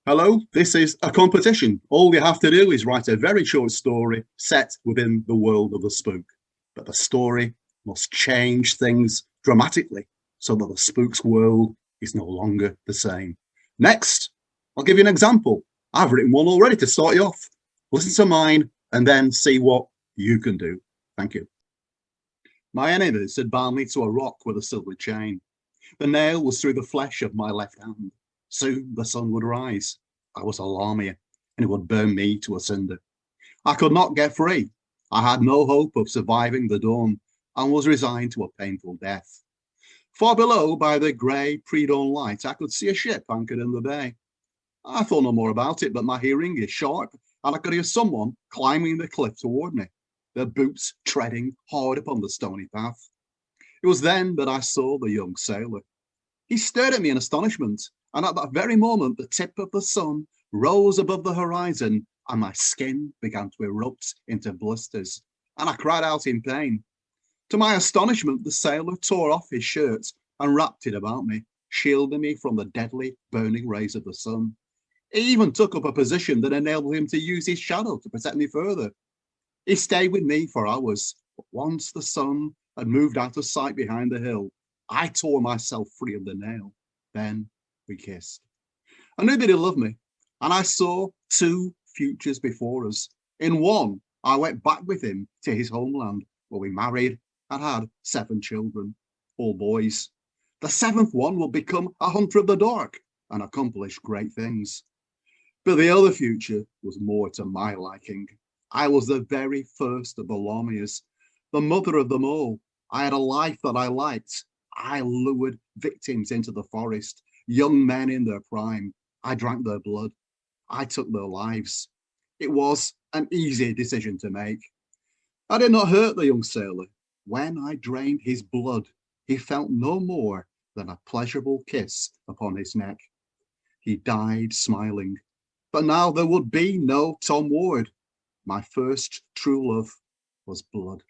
Hello, this is a competition. All you have to do is write a very short story set within the world of the spook. But the story must change things dramatically so that the spook's world is no longer the same. Next, I'll give you an example. I've written one already to start you off. Listen to mine and then see what you can do. Thank you. My enemies had bound me to a rock with a silver chain. The nail was through the flesh of my left hand. Soon the sun would rise. I was a lamia, and it would burn me to a cinder. I could not get free. I had no hope of surviving the dawn, and was resigned to a painful death. Far below, by the grey pre-dawn light, I could see a ship anchored in the bay. I thought no more about it, but my hearing is sharp, and I could hear someone climbing the cliff toward me, their boots treading hard upon the stony path. It was then that I saw the young sailor. He stared at me in astonishment, and at that very moment the tip of the sun rose above the horizon, and my skin began to erupt into blisters, and I cried out in pain. To my astonishment, the sailor tore off his shirt and wrapped it about me, shielding me from the deadly burning rays of the sun. He even took up a position that enabled him to use his shadow to protect me further. He stayed with me for hours, but once the sun had moved out of sight behind the hill, I tore myself free of the nail. Then we kissed. I knew that he loved me, and I saw two futures before us. In one, I went back with him to his homeland, where we married and had 7 children, all boys. The 7th one will become a hunter of the dark and accomplish great things. But the other future was more to my liking. I was the very first of the Lamias, the mother of them all. I had a life that I liked. I lured victims into the forest, young men in their prime. I drank their blood. I took their lives. It was an easy decision to make. I did not hurt the young sailor. When I drained his blood, he felt no more than a pleasurable kiss upon his neck. He died smiling. But now there would be no Tom Ward. My first true love was blood.